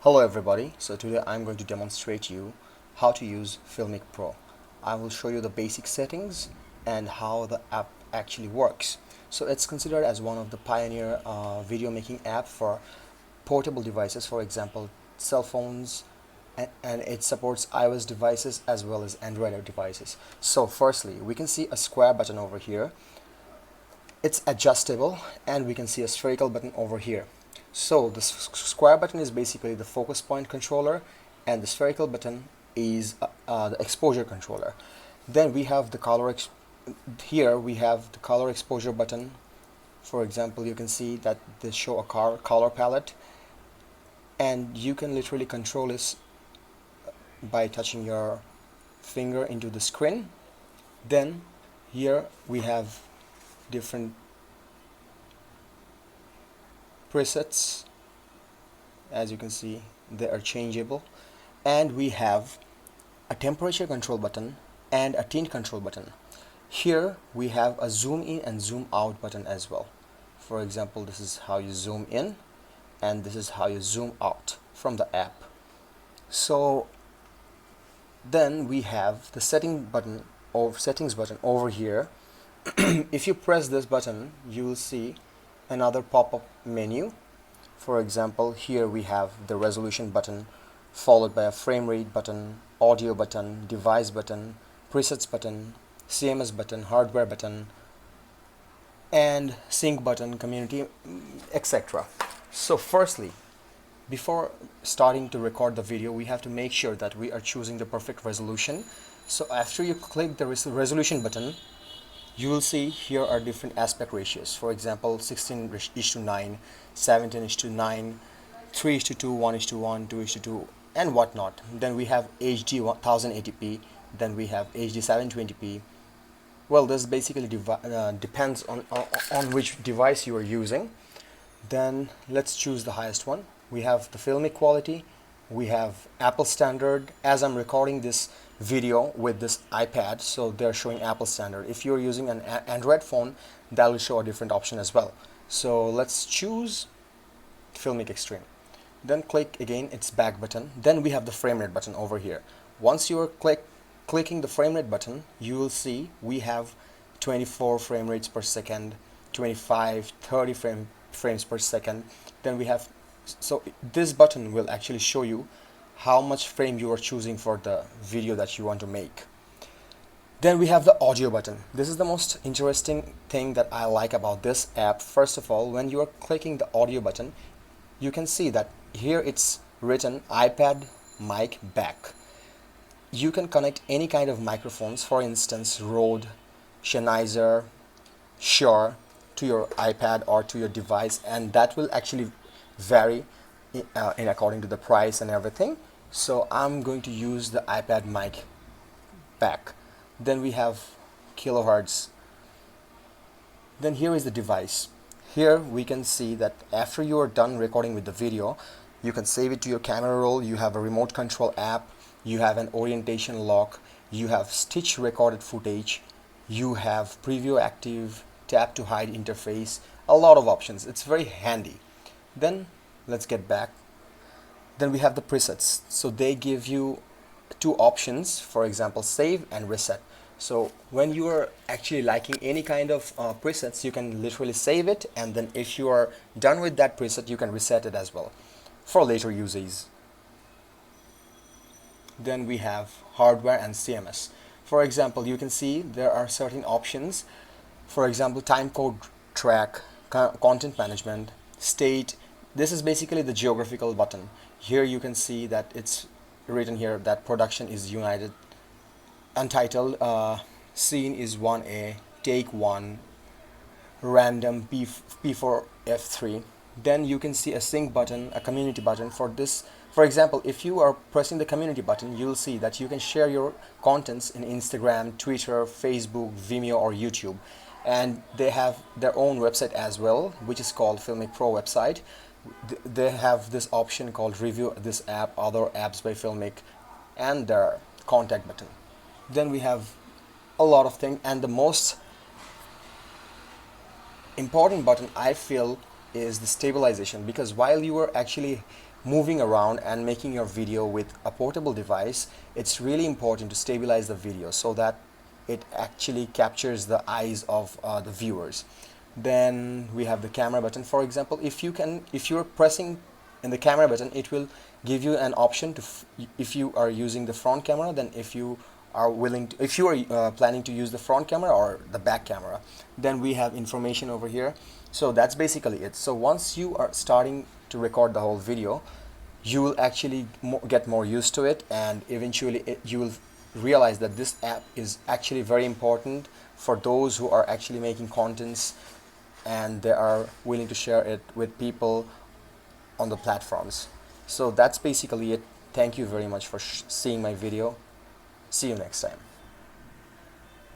Hello everybody, so today I'm going to demonstrate you how to use Filmic Pro. I will show you the basic settings and how the app actually works. So it's considered as one of the pioneer video making app for portable devices, for example cell phones, and it supports iOS devices as well as Android devices. So firstly, we can see a square button over here. It's adjustable, and we can see a spherical button over here. So the square button is basically the focus point controller, and the spherical button is the exposure controller. Then we have the here we have the color exposure button. For example, you can see that they show a color palette, and you can literally control this by touching your finger into the screen. Then here we have different presets. As you can see, they are changeable, and we have a temperature control button and a tint control button. Here we have a zoom in and zoom out button as well. For example, this is how you zoom in and this is how you zoom out from the app. So then we have the settings button over here. If you press this button, you will see another pop-up menu. For example, here we have the resolution button, followed by a frame rate button, audio button, device button, presets button, CMS button, hardware button, and sync button, community, etc. So firstly, before starting to record the video, we have to make sure that we are choosing the perfect resolution. So after you click the resolution button, you will see here are different aspect ratios. For example, 16:9, 17:9, 3:2, 1:1, 2:2, and whatnot. Then we have HD 1080p, then we have HD 720p. Well, this basically depends on which device you are using. Then let's choose the highest one. We have the filmic quality, we have Apple standard. As I'm recording this video with this iPad, so they're showing Apple standard. If you're using an Android phone, that will show a different option as well. So let's choose Filmic Extreme. Then click again its back button. Then we have the frame rate button over here. Once you are clicking the frame rate button, you will see we have 24 frame rates per second, 25, 30 frames per second. Then we have, so this button will actually show you how much frame you are choosing for the video that you want to make. Then we have the audio button. This is the most interesting thing that I like about this app. First of all, when you are clicking the audio button, you can see that here it's written iPad mic back. You can connect any kind of microphones, for instance Rode, Sennheiser, Shure, to your iPad or to your device, and that will actually vary in according to the price and everything. So I'm going to use the iPad mic back. Then we have kilohertz. Then here is the device. Here we can see that after you are done recording with the video, you can save it to your camera roll. You have a remote control app, you have an orientation lock, you have stitch recorded footage, you have preview active, tap to hide interface, a lot of options. It's very handy. Then let's get back. Then we have the presets. So they give you two options, for example save and reset. So when you are actually liking any kind of presets, you can literally save it, and then if you are done with that preset, you can reset it as well for later uses. Then we have hardware and CMS. For example, you can see there are certain options. For example, time code track, content management, state. This is basically the geographical button. Here you can see that it's written here that production is United, untitled, scene is 1A, take 1, random P4 F3. Then you can see a sync button, a community button. For this, for example, if you are pressing the community button, you'll see that you can share your contents in Instagram, Twitter, Facebook, Vimeo, or YouTube. And they have their own website as well, which is called Filmic Pro website. They have this option called review this app, other apps by Filmic, and their contact button. Then we have a lot of things, and the most important button I feel is the stabilization, because while you are actually moving around and making your video with a portable device, it's really important to stabilize the video so that it actually captures the eyes of the viewers. Then we have the camera button. For example, if you're pressing in the camera button, it will give you an option to if you are using the front camera, then if you are planning to use the front camera or the back camera. Then we have information over here. So that's basically it. So once you are starting to record the whole video, you will actually get more used to it, and eventually you will realize that this app is actually very important for those who are actually making contents and they are willing to share it with people on the platforms. So that's basically it. Thank you very much for seeing my video. See you next time.